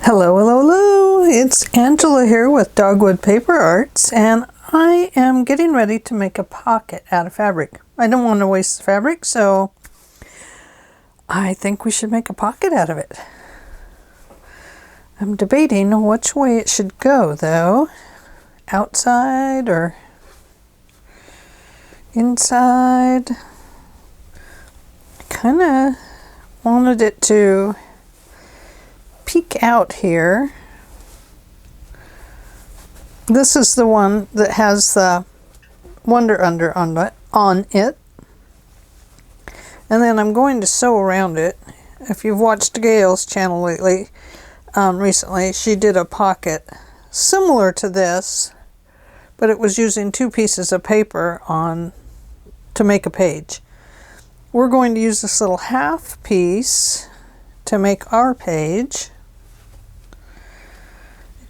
Hello, hello, hello! It's Angela here with Dogwood Paper Arts, and I am getting ready to make a pocket out of fabric. I don't want to waste the fabric, so I think we should make a pocket out of it. I'm debating which way it should go, though. Outside or inside. I kind of wanted it to peek out here. This is the one that has the Wonder Under on it. And then I'm going to sew around it. If you've watched Gail's channel lately, recently, she did a pocket similar to this, but it was using two pieces of paper to make a page. We're going to use this little half piece to make our page.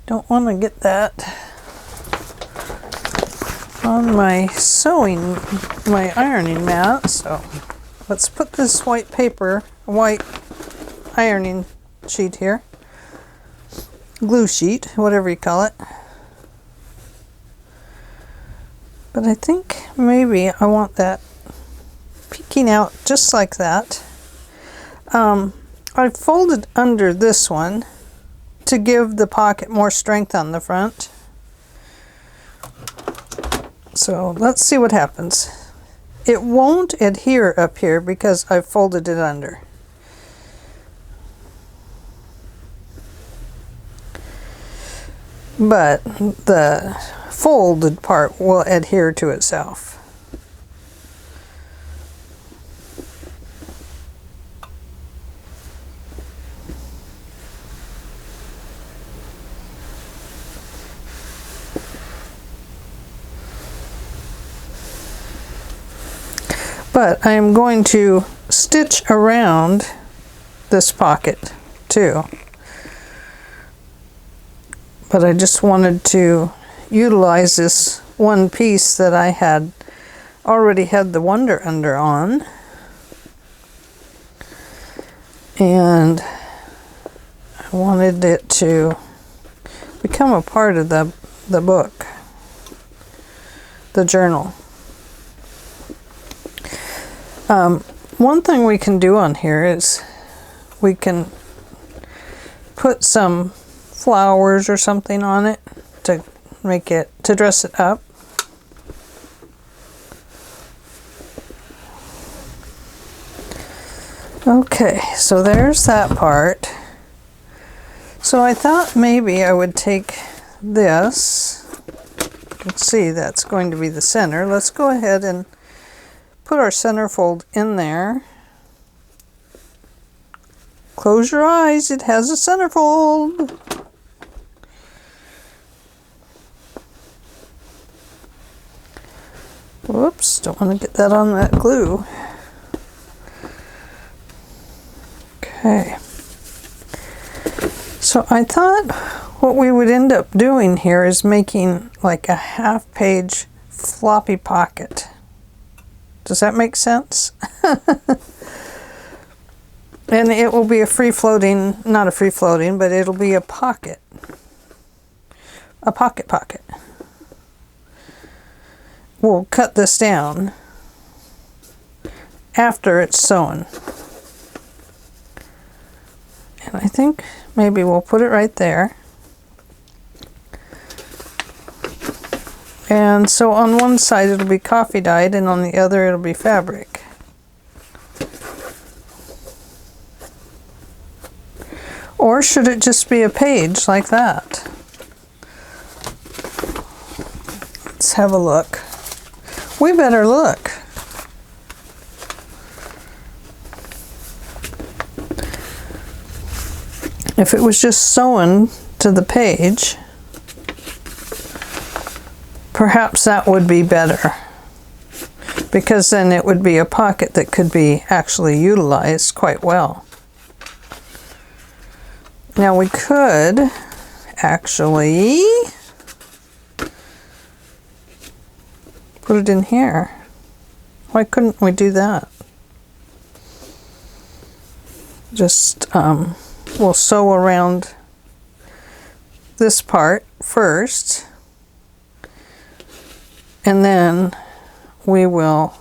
Don't want to get that on my ironing mat, so let's put this white ironing sheet here, glue sheet, whatever you call it. But I think maybe I want that peeking out just like that. I folded under this one to give the pocket more strength on the front. So let's see what happens. It won't adhere up here because I folded it under. But the folded part will adhere to itself. But I am going to stitch around this pocket too. But I just wanted to utilize this one piece that I had already had the Wonder Under on. And I wanted it to become a part of the book, the journal. One thing we can do on here is we can put some flowers or something on it to dress it up. Okay, so there's that part. So I thought maybe I would take this. You can see that's going to be the center. Let's go ahead and put our centerfold in there. Close your eyes, it has a centerfold. Whoops, don't want to get that on that glue. Okay. So I thought what we would end up doing here is making like a half-page floppy pocket. Does that make sense? And it will be not a free-floating, but it'll be a pocket. A pocket. We'll cut this down after it's sewn. And I think maybe we'll put it right there. And so on one side it'll be coffee dyed and on the other it'll be fabric. Or should it just be a page like that? Let's have a look. We better look. If it was just sewn to the page, perhaps that would be better, because then it would be a pocket that could be actually utilized quite well. Now we could actually put it in here. Why couldn't we do that? Just we'll sew around this part first, and then we will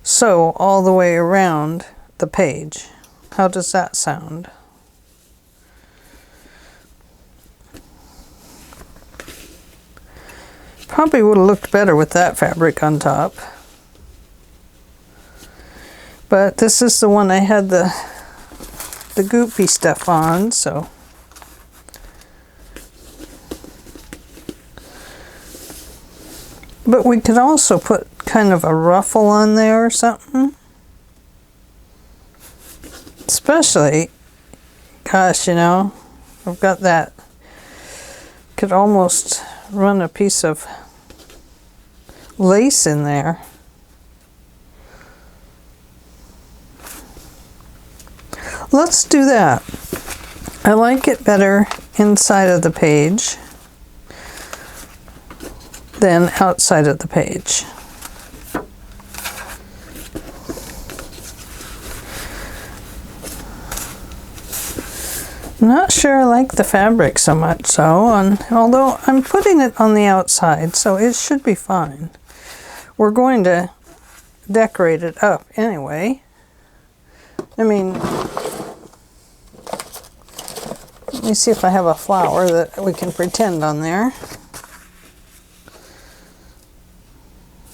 sew all the way around the page. How does that sound? Probably would have looked better with that fabric on top. But this is the one I had the goopy stuff on, so. But we could also put kind of a ruffle on there or something. Especially, gosh, you know, I've got that. Could almost run a piece of lace in there. Let's do that. I like it better inside of the page than outside of the page. I'm not sure I like the fabric so much, although I'm putting it on the outside, so it should be fine. We're going to decorate it up anyway. I mean, let me see if I have a flower that we can pretend on there.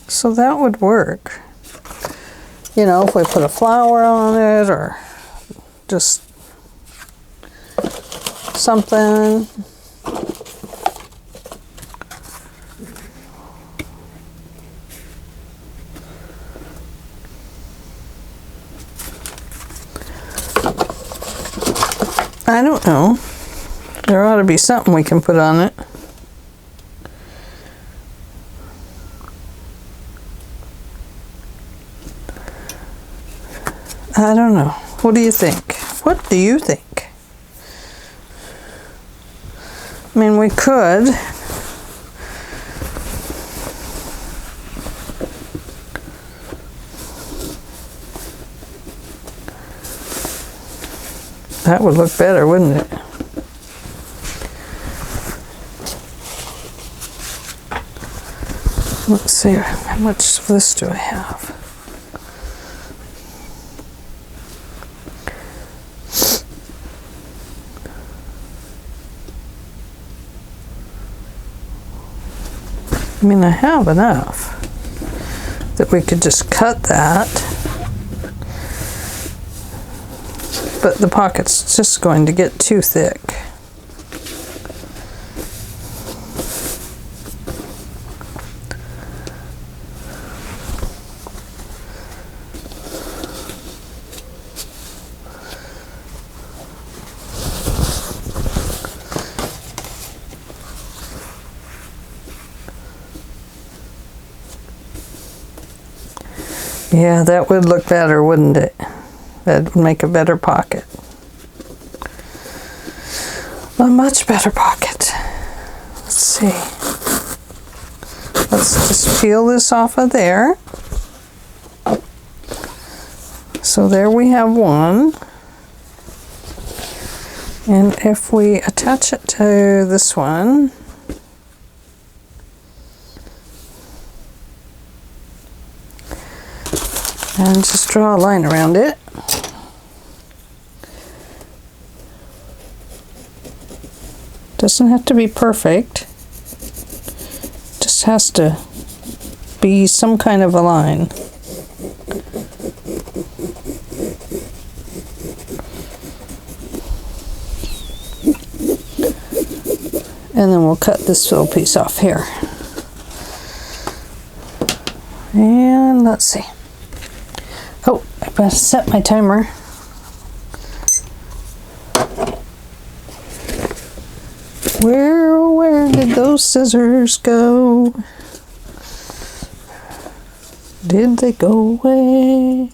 So that would work. You know, if we put a flower on it or just something. I don't know. There ought to be something we can put on it. I don't know. What do you think? What do you think? I mean, we could. That would look better, wouldn't it? Let's see, how much of this do I have? I mean, I have enough that we could just cut that, but the pocket's just going to get too thick. Yeah, that would look better, wouldn't it? That would make a better pocket. A much better pocket. Let's see. Let's just peel this off of there. So there we have one. And if we attach it to this one, and just draw a line around it. Doesn't have to be perfect. Just has to be some kind of a line. And then we'll cut this little piece off here. And let's see. Oh, I better set my timer. Where did those scissors go? Did they go away?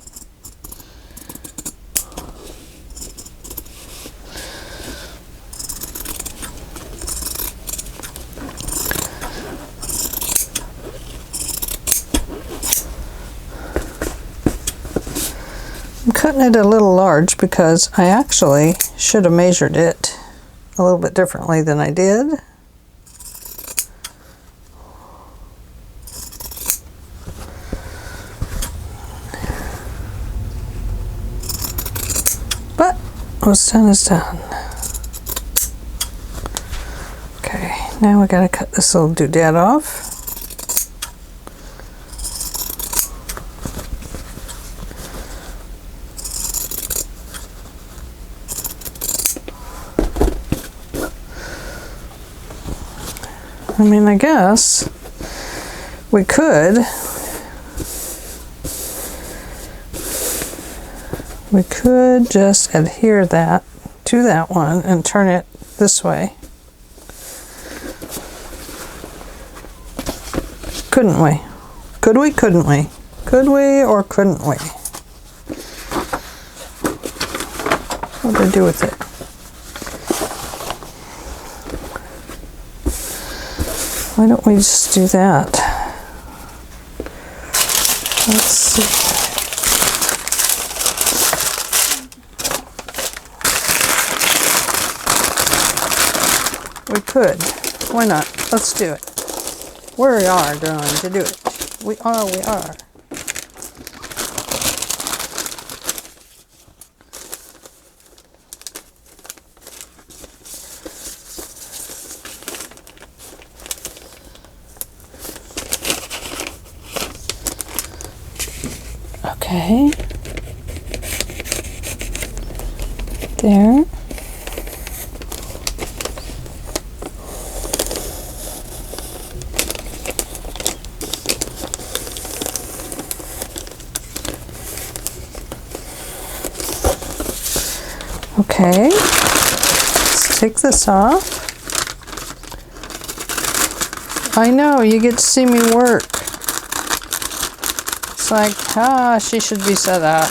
I'm cutting it a little large because I actually should have measured it a little bit differently than I did. But what's done is done. Okay, now we gotta cut this little doodad off. I mean, I guess we could just adhere that to that one and turn it this way. Couldn't we? Could we? Couldn't we? Could we or couldn't we? What did I do with it? Why don't we just do that? Let's see. We could. Why not? Let's do it. We are going to do it. We are. Okay. There. Okay. Let's take this off. I know, you get to see me work. It's like, she should be set up.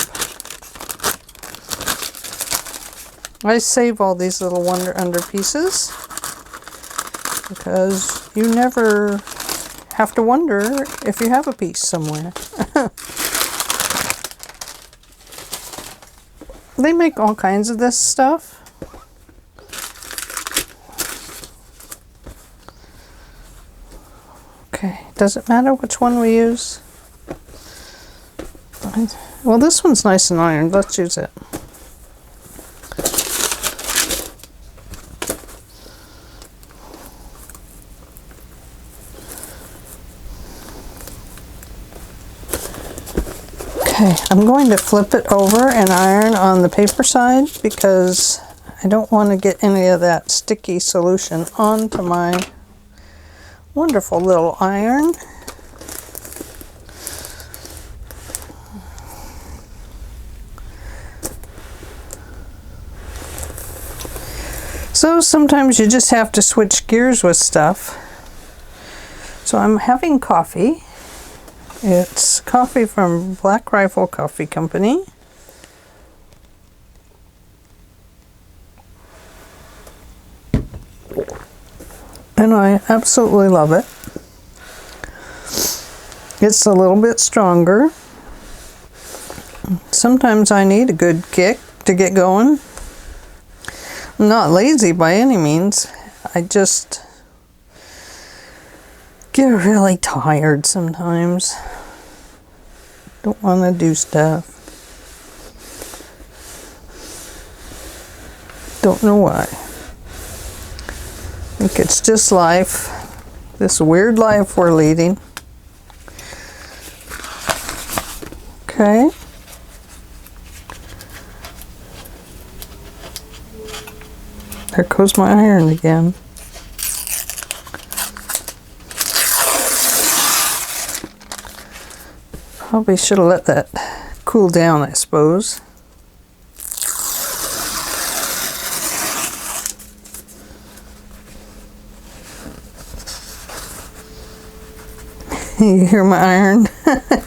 I save all these little Wonder Under pieces because you never have to wonder if you have a piece somewhere. They make all kinds of this stuff. Okay, does it matter which one we use? Well, this one's nice and ironed. Let's use it. Okay, I'm going to flip it over and iron on the paper side because I don't want to get any of that sticky solution onto my wonderful little iron. So sometimes you just have to switch gears with stuff. So I'm having coffee. It's coffee from Black Rifle Coffee Company. And I absolutely love it. It's a little bit stronger. Sometimes I need a good kick to get going. I'm not lazy by any means. I just get really tired sometimes. Don't want to do stuff. Don't know why. I think it's just life. This weird life we're leading. Okay. There goes my iron again. Probably should have let that cool down, I suppose. You hear my iron?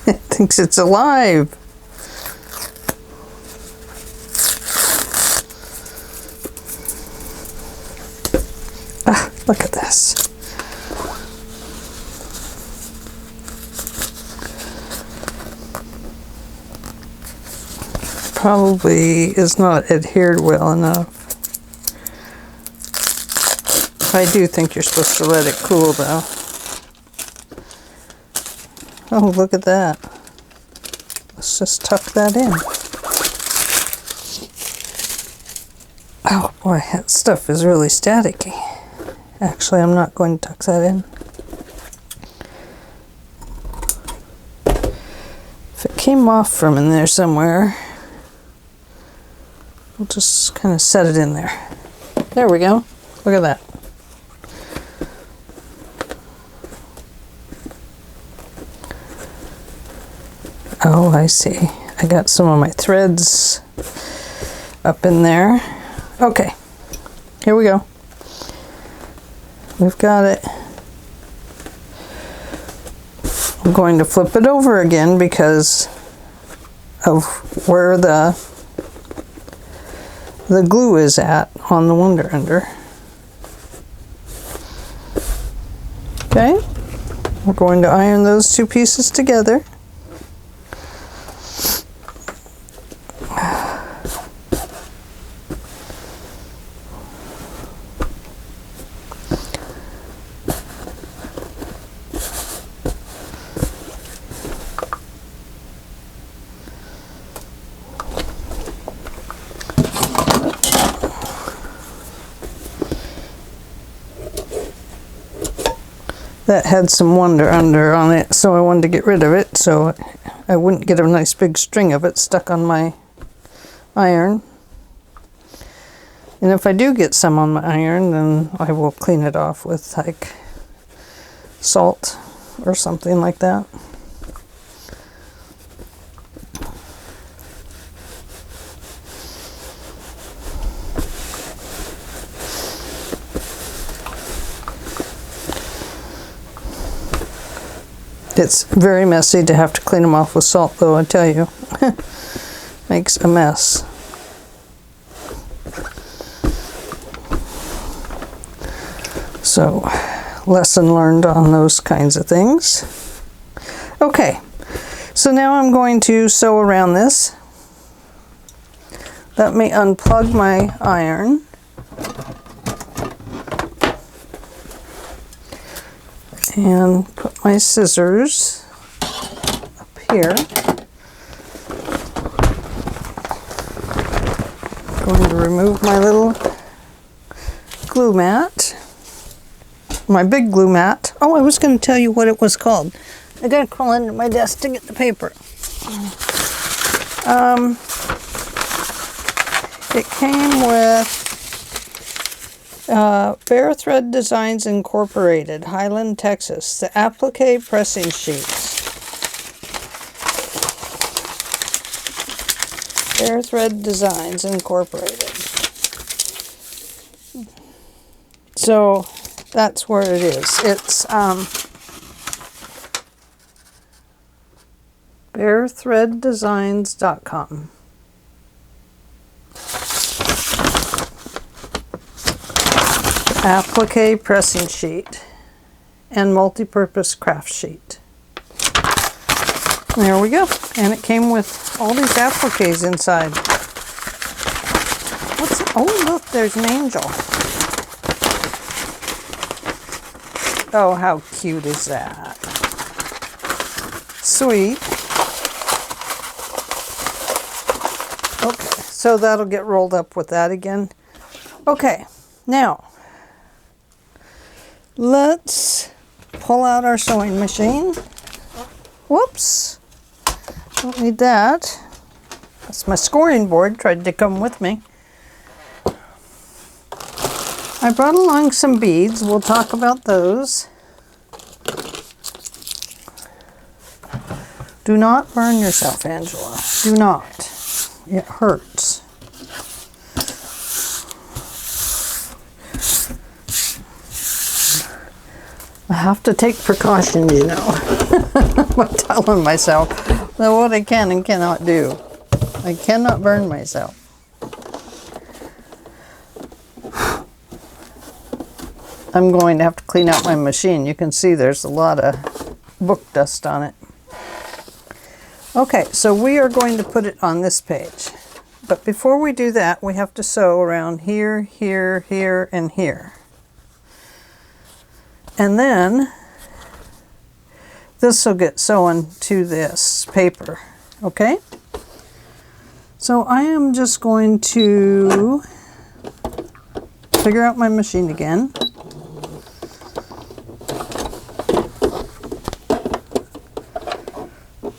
It thinks it's alive. Look at this. Probably is not adhered well enough. I do think you're supposed to let it cool though. Oh, look at that. Let's just tuck that in. Oh boy, that stuff is really staticky. Actually, I'm not going to tuck that in. If it came off from in there somewhere, we'll just kind of set it in there. There we go. Look at that. Oh, I see. I got some of my threads up in there. Okay, here we go. We've got it. I'm going to flip it over again because of where the glue is at on the Wonder Under. Okay, we're going to iron those two pieces together. That had some Wonder Under on it, so I wanted to get rid of it so I wouldn't get a nice big string of it stuck on my iron. And if I do get some on my iron, then I will clean it off with like salt or something like that. It's very messy to have to clean them off with salt, though, I tell you. Makes a mess. So, lesson learned on those kinds of things. Okay, so now I'm going to sew around this. Let me unplug my iron. And put my scissors up here. Going to remove my little glue mat. My big glue mat. Oh, I was going to tell you what it was called. I gotta crawl into my desk to get the paper. It came with Bare Thread Designs Incorporated, Highland, Texas. The applique pressing sheets. Bare Thread Designs Incorporated. So that's where it is. It's barethreaddesigns.com. Applique pressing sheet and multi-purpose craft sheet. There we go. And it came with all these appliques inside. Oh, look, there's an angel. Oh, how cute is that? Sweet. Okay, so that'll get rolled up with that again. Okay, now let's pull out our sewing machine. Whoops, don't need that. That's my scoring board, tried to come with me. I brought along some beads, we'll talk about those. Do not burn yourself, Angela, do not. It hurts. I have to take precautions, you know, by telling myself that what I can and cannot do. I cannot burn myself. I'm going to have to clean out my machine. You can see there's a lot of book dust on it. Okay, so we are going to put it on this page. But before we do that, we have to sew around here, here, here, and here. And then this will get sewn to this paper, okay? So I am just going to figure out my machine again.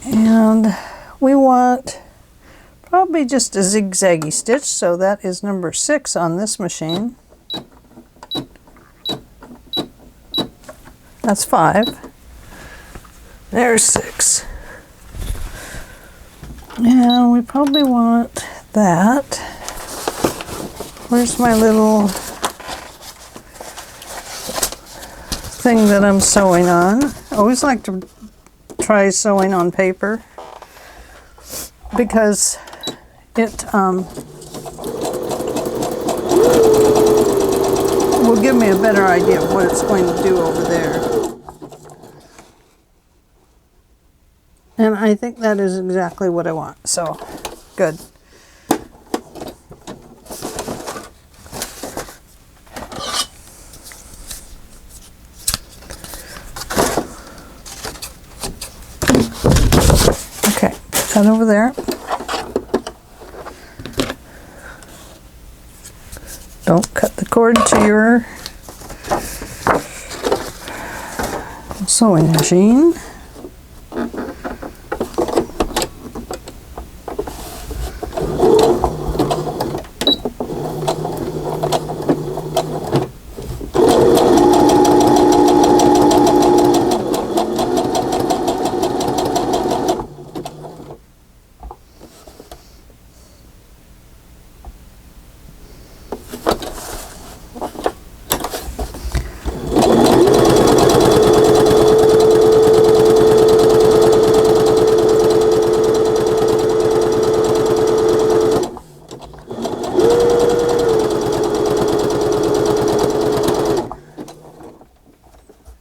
And we want probably just a zigzaggy stitch, so that is number 6 on this machine. That's 5. There's 6. And we probably want that. Where's my little thing that I'm sewing on? I always like to try sewing on paper because it will give me a better idea of what it's going to do over there. And I think that is exactly what I want, so good. Okay, put that over there. Don't cut the cord to your sewing machine.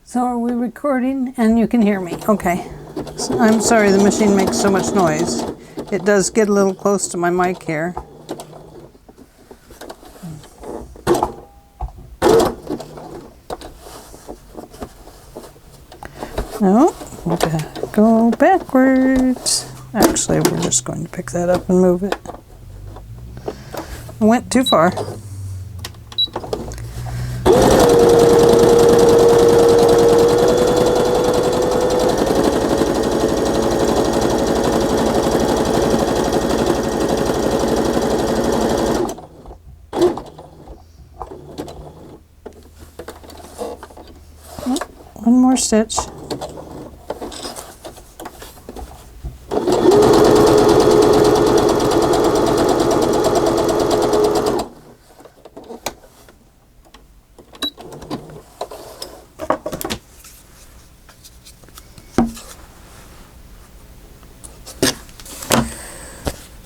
So are we recording and you can hear me? Okay. So I'm sorry the machine makes so much noise. It does get a little close to my mic here. No, we're gonna go backwards. Actually, we're just going to pick that up and move it. I went too far. One more stitch.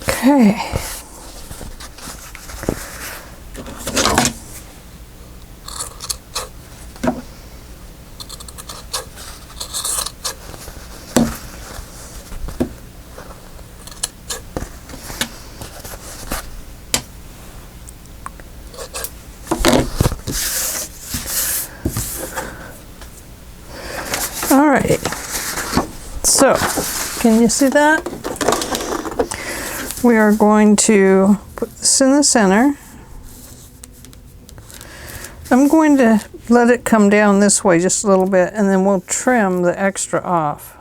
Okay. All right. So, can you see that? We are going to put this in the center. I'm going to let it come down this way just a little bit, and then we'll trim the extra off.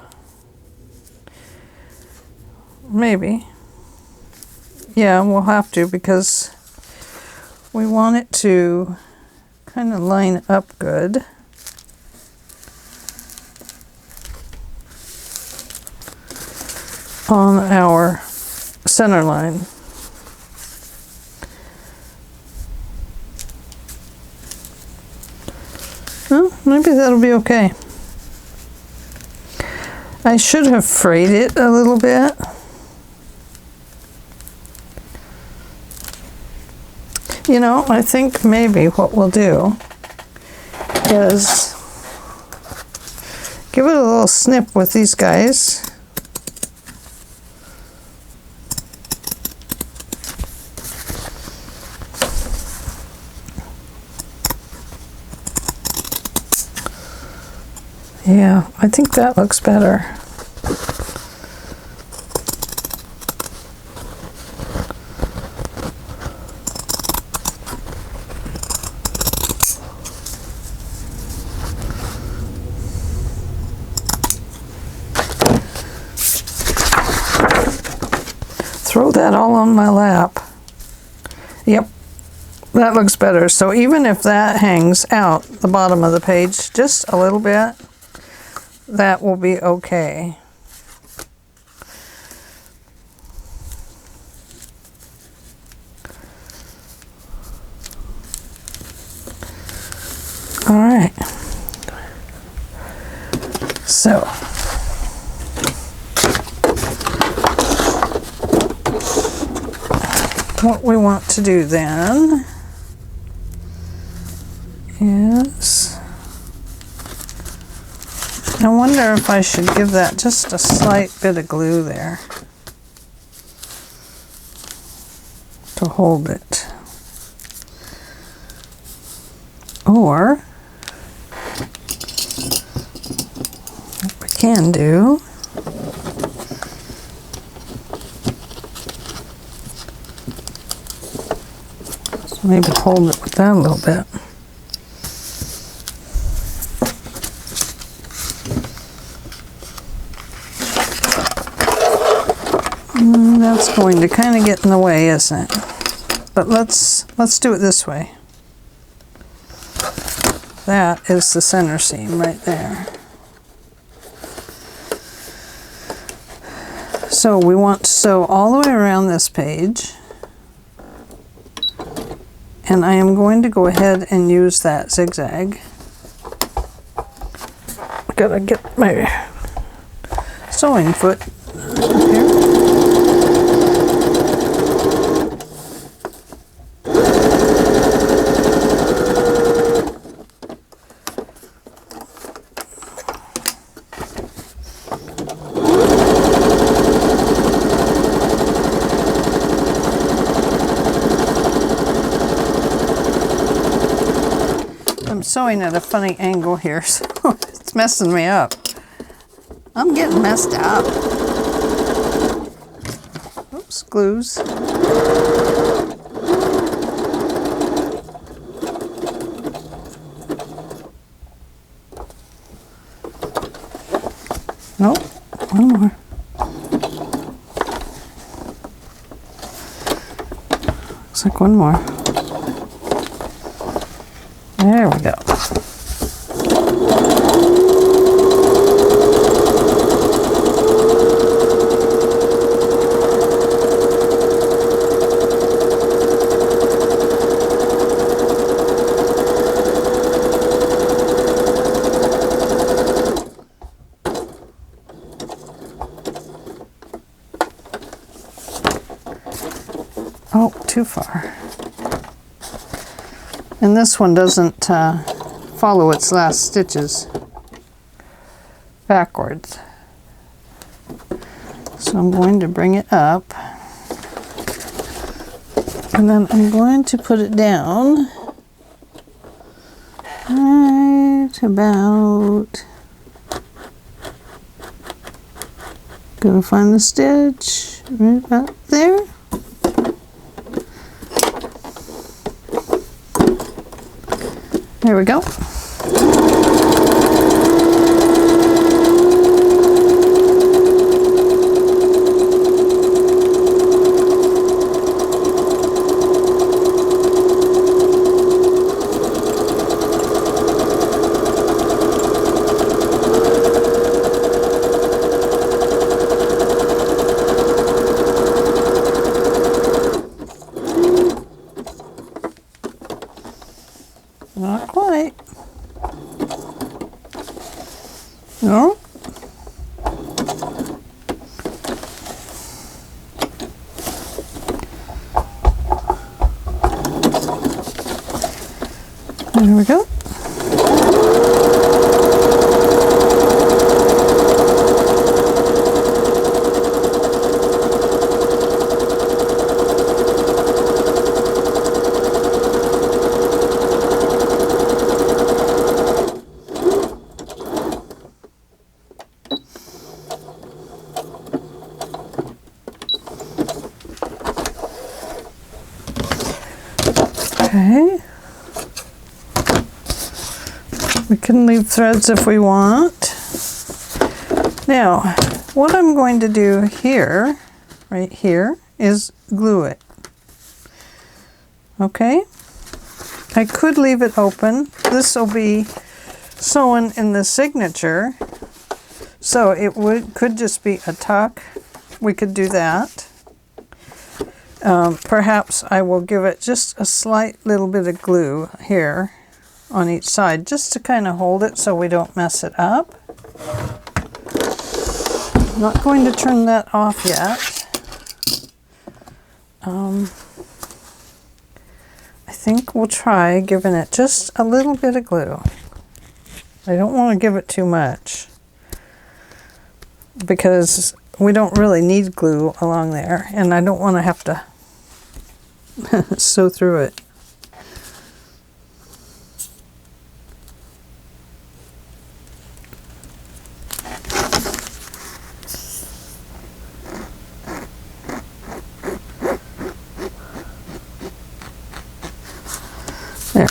Maybe. Yeah, we'll have to because we want it to kind of line up good. On our center line. Well, maybe that'll be okay. I should have frayed it a little bit. You know, I think maybe what we'll do is give it a little snip with these guys. Yeah, I think that looks better. Throw that all on my lap. Yep, that looks better. So even if that hangs out the bottom of the page just a little bit, that will be okay. All right. So what we want to do then is, I wonder if I should give that just a slight bit of glue there to hold it. Or what we can do is maybe hold it with that a little bit. That's going to kind of get in the way, isn't it? But let's do it this way. That is the center seam right there. So we want to sew all the way around this page. And I am going to go ahead and use that zigzag. I gotta get my sewing foot up here. I'm sewing at a funny angle here, so it's messing me up. I'm getting messed up. Oops, glues. Nope, one more. Looks like one more. There we go. Oh, too far. And this one doesn't follow its last stitches backwards. So I'm going to bring it up. And then I'm going to put it down right about, gonna find the stitch right about there. There we go. Not quite. No. There we go. We can leave threads if we want. Now, what I'm going to do here, right here, is glue it. Okay? I could leave it open. This will be sewn in the signature, so it could just be a tuck. We could do that. Perhaps I will give it just a slight little bit of glue here on each side, just to kind of hold it so we don't mess it up. I'm not going to turn that off yet. I think we'll try giving it just a little bit of glue. I don't want to give it too much because we don't really need glue along there, and I don't want to have to sew through it. There.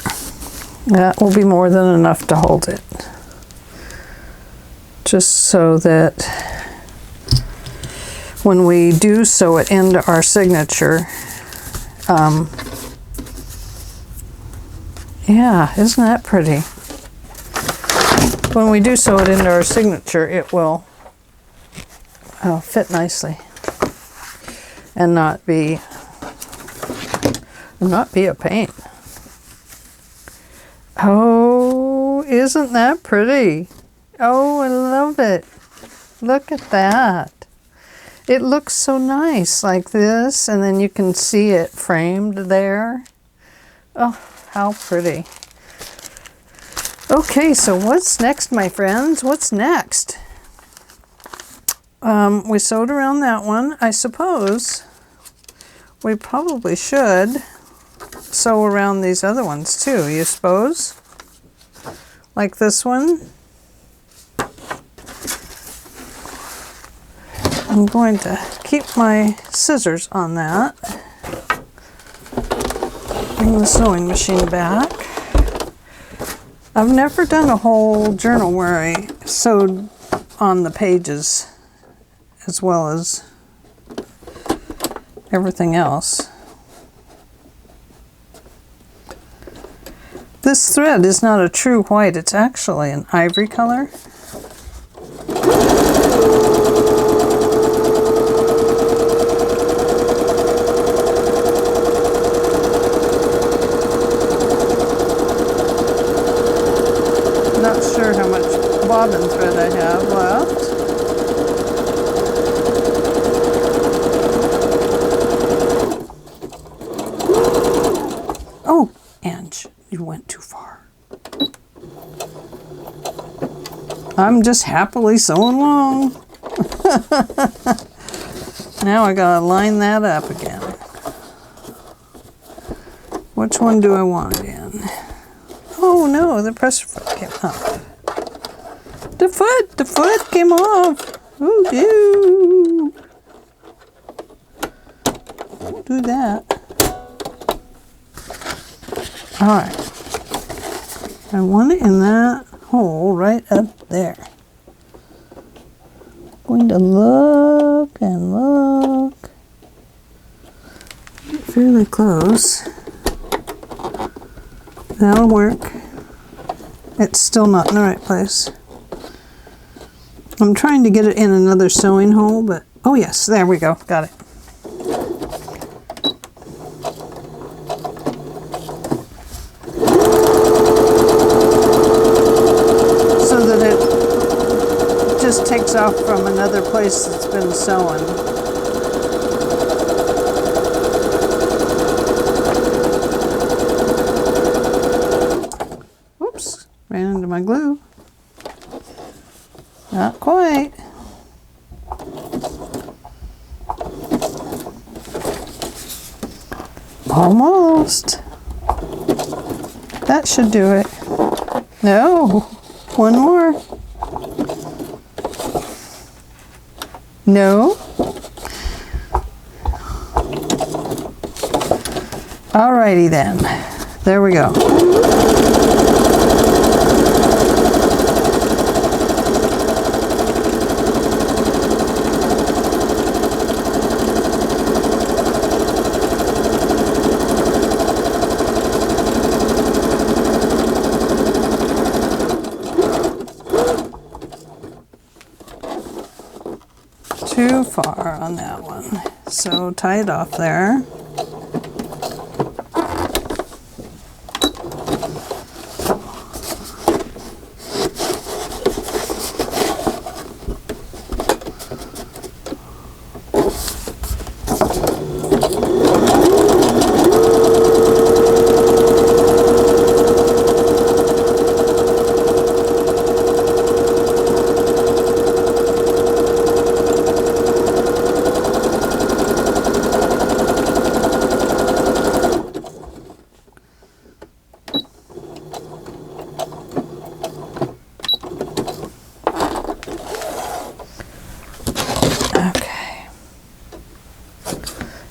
That will be more than enough to hold it. Just so that when we do sew it into our signature, yeah, isn't that pretty? When we do sew it into our signature, it will fit nicely and not be a pain. Oh, isn't that pretty? Oh, I love it. Look at that. It looks so nice like this, and then you can see it framed there. Oh, how pretty. Okay, so what's next, my friends? What's next? We sewed around that one. I suppose we probably should sew around these other ones too, you suppose? Like this one. I'm going to keep my scissors on that. Bring the sewing machine back. I've never done a whole journal where I sewed on the pages as well as everything else. This thread is not a true white, it's actually an ivory color. Not sure how much bobbin thread I have left. Oh, Ange, you went too far. I'm just happily sewing along. Now I gotta line that up again. Which one do I want it in? Oh no, the pressure foot came up. The foot came off. Oh, ew. Don't do that. All right. I want it in that hole right up there. Going to look and look. Fairly close. That'll work. It's still not in the right place. I'm trying to get it in another sewing hole, but oh yes, there we go. Got it. So that it just takes off from another place that's been sewn. Whoops, ran into my glue. Not quite. Almost. That should do it. No, one more. No. Alrighty then. There we go. on that one. So tie it off there.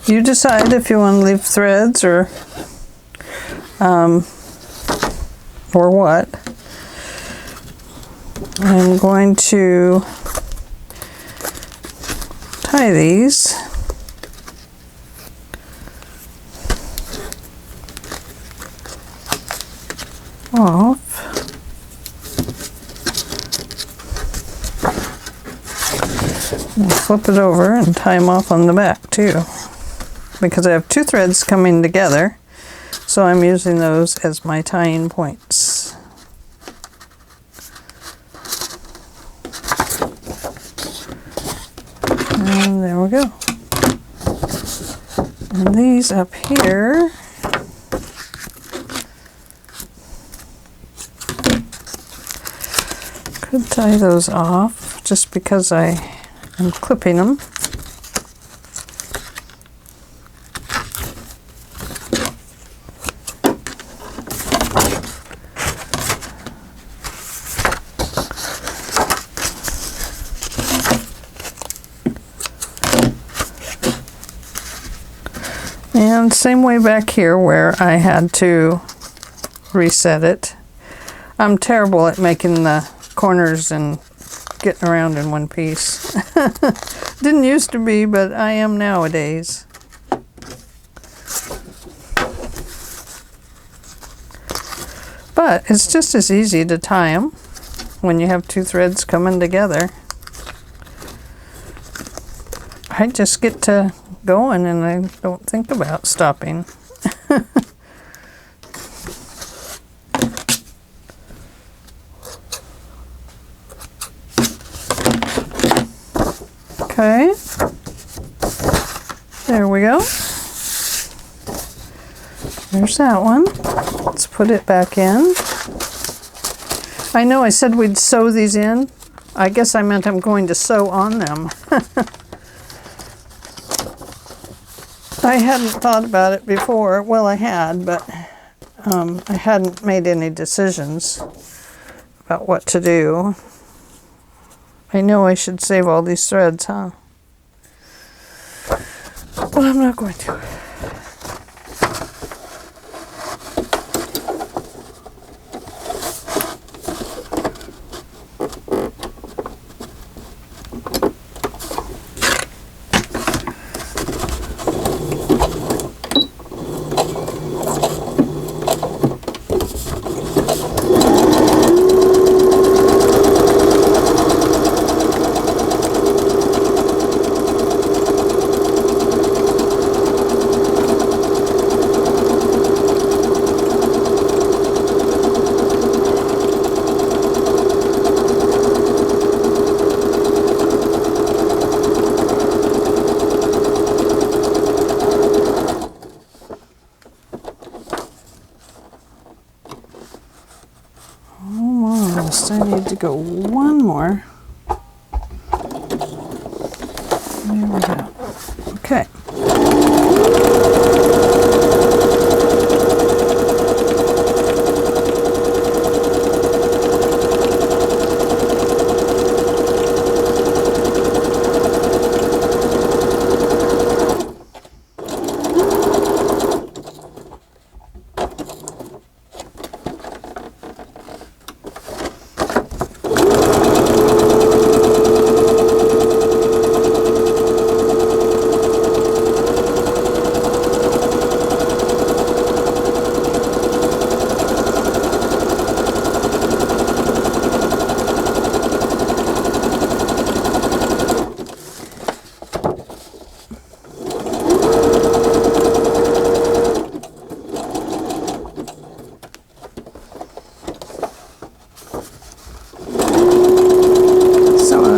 You decide if you want to leave threads or what. I'm going to tie these. Off. And flip it over and tie them off on the back too, because I have two threads coming together, so I'm using those as my tying points. And there we go. And these up here, could tie those off just because I am clipping them. And same way back here where I had to reset it. I'm terrible at making the corners and getting around in one piece. Didn't used to be, but I am nowadays. But it's just as easy to tie them when you have two threads coming together. I just get to going and I don't think about stopping. Okay, there we go. There's that one. Let's put it back in. I know I said we'd sew these in. I guess I meant I'm going to sew on them. I hadn't thought about it before. Well, I had, but I hadn't made any decisions about what to do. I know I should save all these threads, huh? But I'm not going to. I need to go one more. There we go. Okay.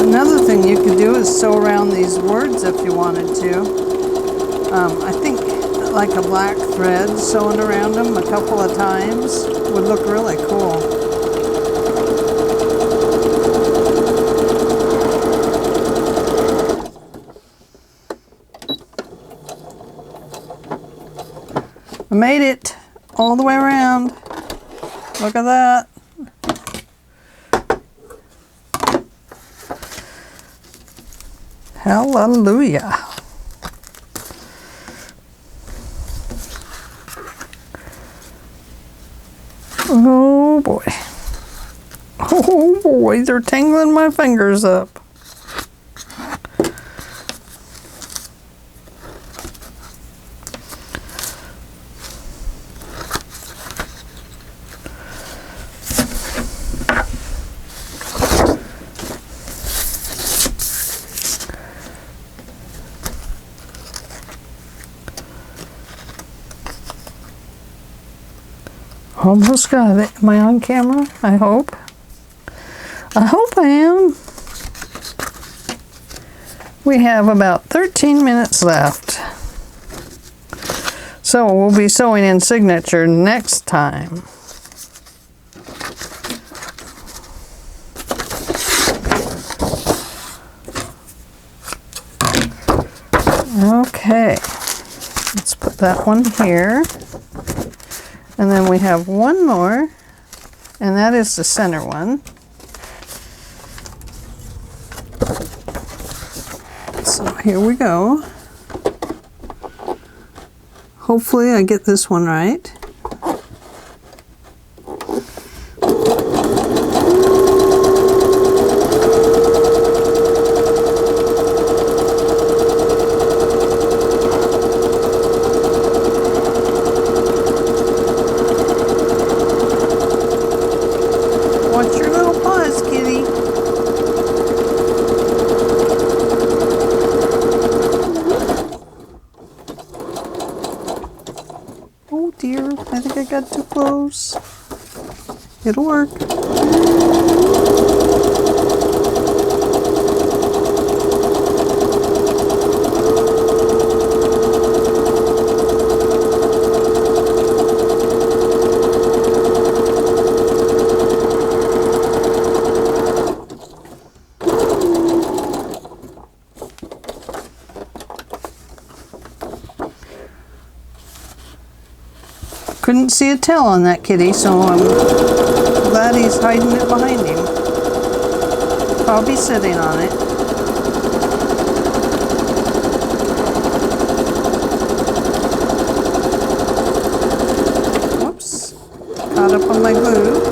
Another thing you could do is sew around these words if you wanted to. I think like a black thread sewn around them a couple of times would look really cool. I made it all the way around. Look at that. Hallelujah. Oh boy. Oh boy, they're tangling my fingers up. Almost got it. Am I on camera? I hope. I hope I am. We have about 13 minutes left. So we'll be sewing in signature next time. Okay. Let's put that one here. And then we have one more, and that is the center one. So here we go. Hopefully I get this one right. Oh dear, I think I got too close. It'll work. Couldn't see a tail on that kitty, so I'm glad he's hiding it behind him. I'll be sitting on it. Whoops. Caught up on my glue.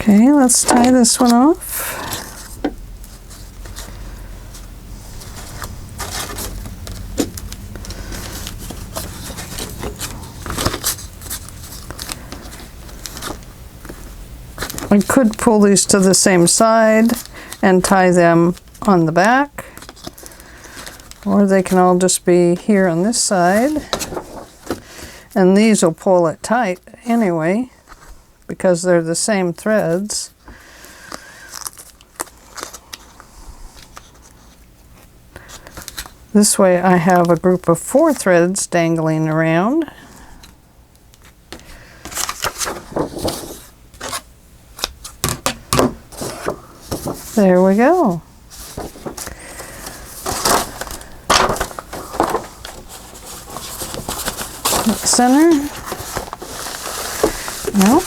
Okay, let's tie this one off. I could pull these to the same side and tie them on the back, or they can all just be here on this side, and these will pull it tight anyway because they're the same threads. This way I have a group of 4 threads dangling around. There we go. Center. Nope.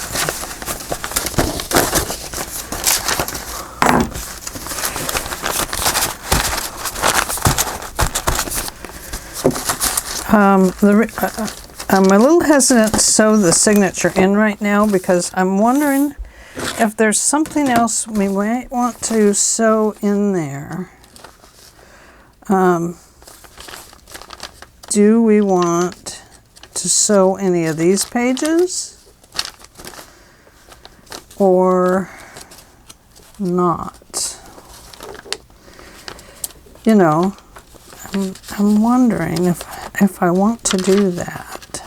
I'm a little hesitant to sew the signature in right now because I'm wondering if there's something else we might want to sew in there. Do we want to sew any of these pages or not? You know, I'm wondering if I want to do that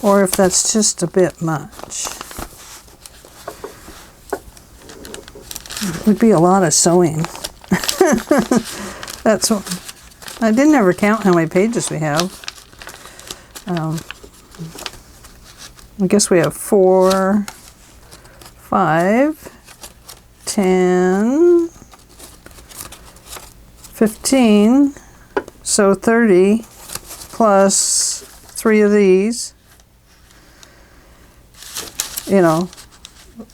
or if that's just a bit much. It would be a lot of sewing. That's what I didn't ever count how many pages we have. I guess we have 4, 5, 10, 15, so 30 plus 3 of these, you know,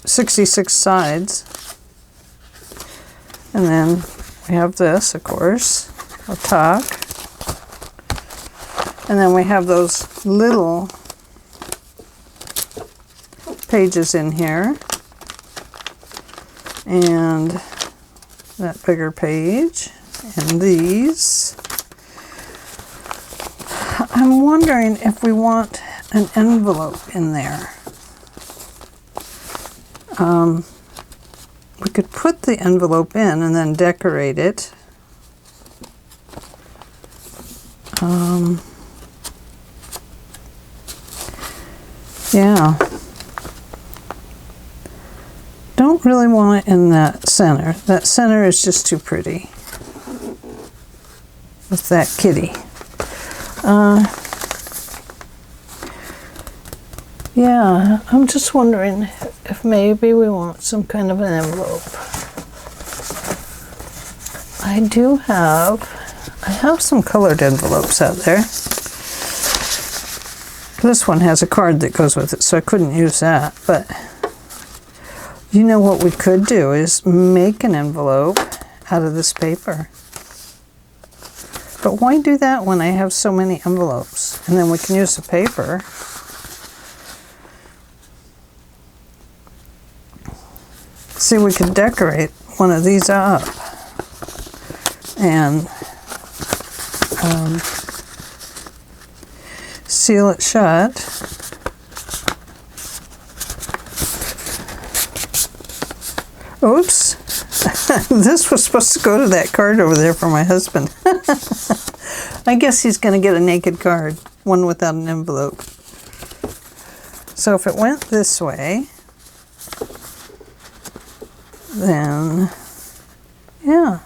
66 sides. And then we have this, of course, a tuck. And then we have those little pages in here. And that bigger page. And these. I'm wondering if we want an envelope in there. We could put the envelope in and then decorate it. Yeah. Don't really want it in that center. That center is just too pretty with that kitty. Yeah, I'm just wondering if maybe we want some kind of an envelope. I have some colored envelopes out there. This one has a card that goes with it, so I couldn't use that. But you know what we could do is make an envelope out of this paper. But why do that when I have so many envelopes? And then we can use the paper. See, we could decorate one of these up and seal it shut. Oops. This was supposed to go to that card over there for my husband. I guess he's going to get a naked card, one without an envelope. So if it went this way, then, yeah.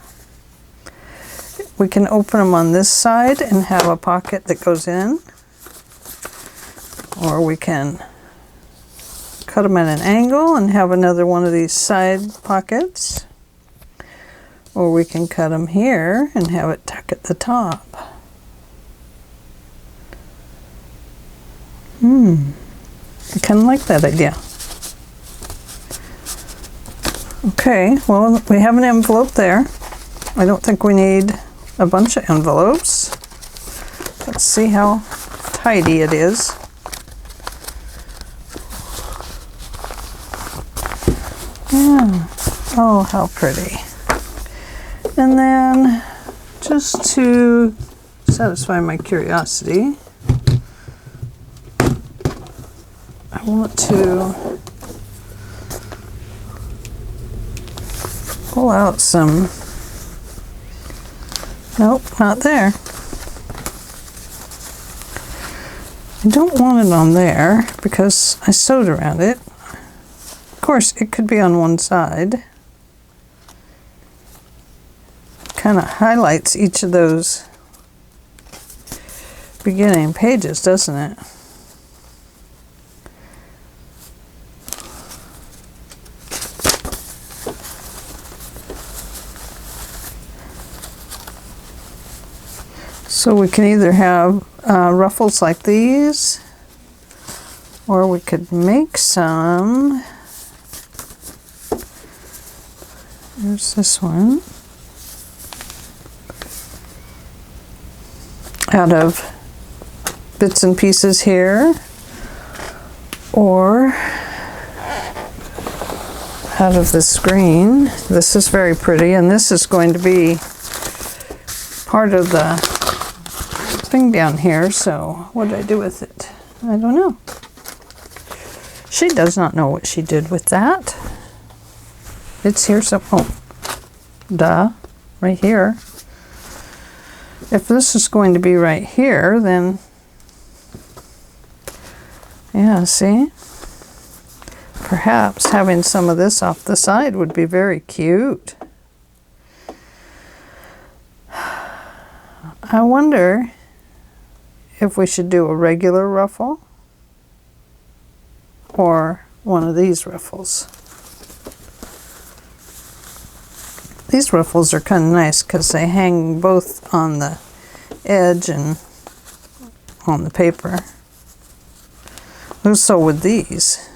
We can open them on this side and have a pocket that goes in. Or we can cut them at an angle and have another one of these side pockets. Or we can cut them here and have it tuck at the top. I kind of like that idea. Okay, well, we have an envelope there. I don't think we need a bunch of envelopes. Let's see how tidy it is. Yeah. Oh, how pretty. And then, just to satisfy my curiosity, I want to pull out some, nope, not there. I don't want it on there because I sewed around it. Of course, it could be on one side. Kind of highlights each of those beginning pages, doesn't it? So we can either have ruffles like these, or we could make some. Here's this one. out of bits and pieces here, or out of this green. This is very pretty, and this is going to be part of the thing down here. So what did I do with it? I don't know. She does not know what she did with that. It's here, so, oh, duh, right here. If this is going to be right here, then, yeah, see? Perhaps having some of this off the side would be very cute. I wonder if we should do a regular ruffle or one of these ruffles. These ruffles are kind of nice because they hang both on the edge and on the paper. So would these,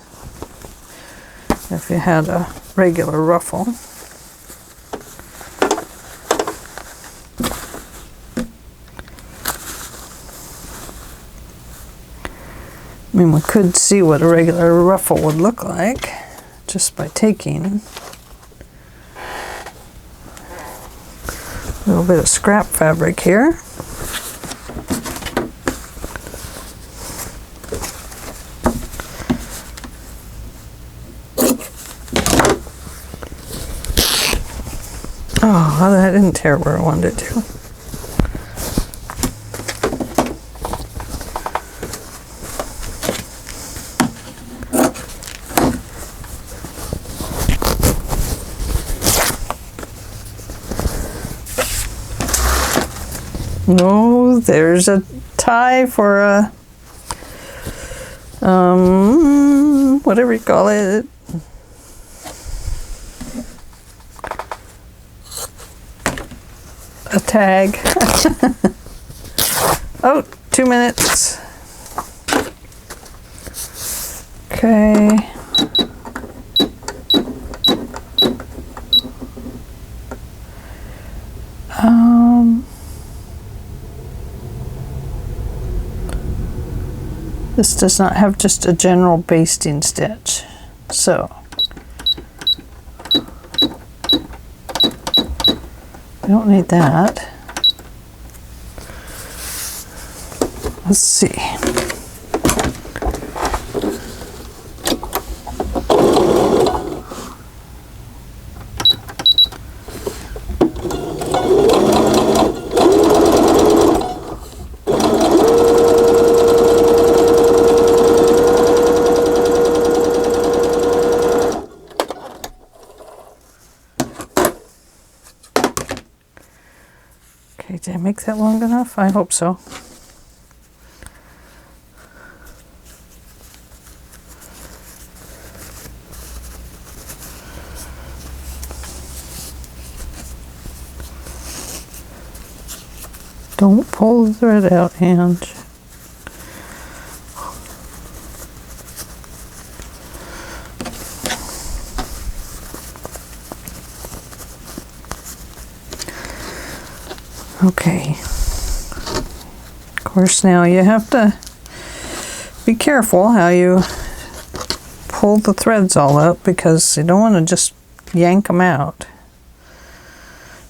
if you had a regular ruffle. I mean, we could see what a regular ruffle would look like just by taking a little bit of scrap fabric here. Oh, that didn't tear where I wanted it to. No, there's a tie for a, whatever you call it. A tag. Oh, 2 minutes. Okay. This does not have just a general basting stitch, so we don't need that. Let's see. Okay, did I make that long enough? I hope so. Don't pull the thread out, Ange. Okay. Of course, now you have to be careful how you pull the threads all up, because you don't want to just yank them out,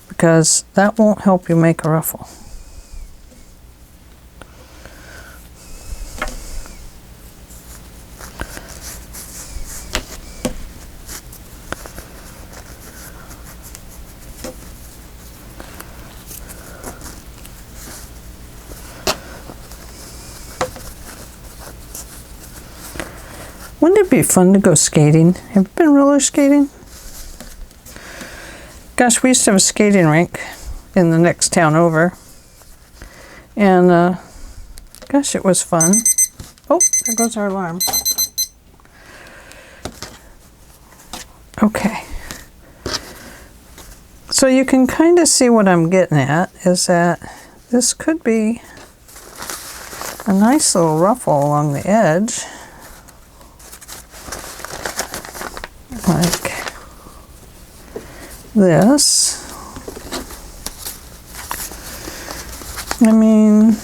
because that won't help you make a ruffle. Wouldn't it be fun to go skating? Have you been roller skating? Gosh, we used to have a skating rink in the next town over. And, gosh, it was fun. Oh, there goes our alarm. Okay. So you can kind of see what I'm getting at, is that this could be a nice little ruffle along the edge. Like this. I mean,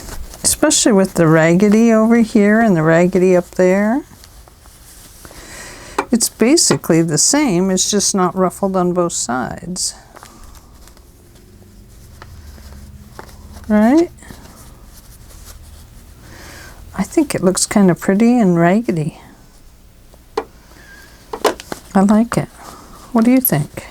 especially with the raggedy over here and the raggedy up there. It's basically the same, it's just not ruffled on both sides. Right? I think it looks kind of pretty and raggedy. I like it. What do you think?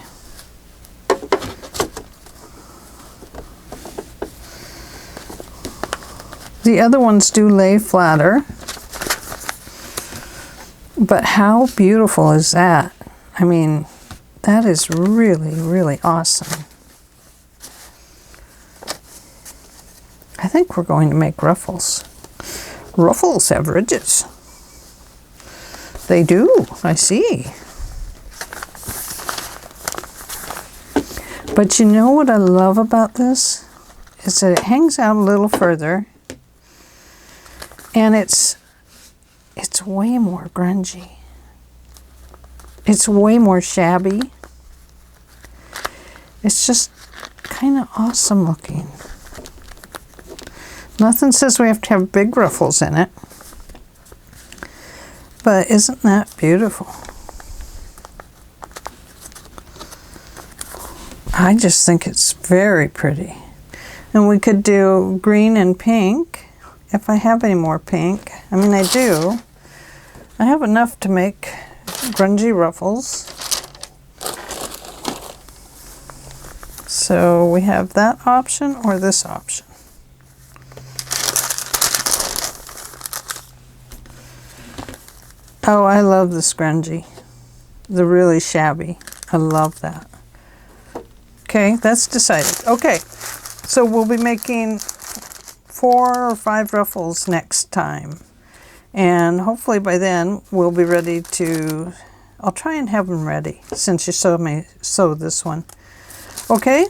The other ones do lay flatter. But how beautiful is that? I mean, that is really, really awesome. I think we're going to make ruffles. Ruffles have ridges. They do, I see. But you know what I love about this? Is that it hangs out a little further. And it's way more grungy. It's way more shabby. It's just kind of awesome looking. Nothing says we have to have big ruffles in it. But isn't that beautiful? I just think it's very pretty. And we could do green and pink if I have any more pink. I mean, I do. I have enough to make grungy ruffles. So we have that option or this option. Oh, I love this grungy. The really shabby. I love that. Okay, that's decided. Okay, so we'll be making 4 or 5 ruffles next time. And hopefully by then we'll be ready to, I'll try and have them ready since you saw me sew this one. Okay,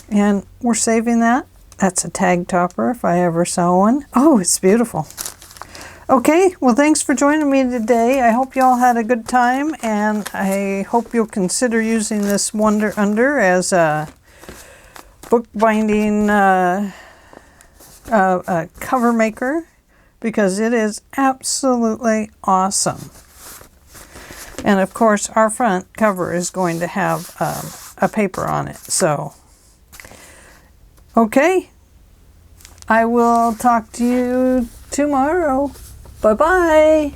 and we're saving that. That's a tag topper if I ever saw one. Oh, it's beautiful. Okay, well thanks for joining me today. I hope you all had a good time, and I hope you'll consider using this Wonder Under as a bookbinding cover maker, because it is absolutely awesome. And of course our front cover is going to have a paper on it. So okay, I will talk to you tomorrow. Bye-bye.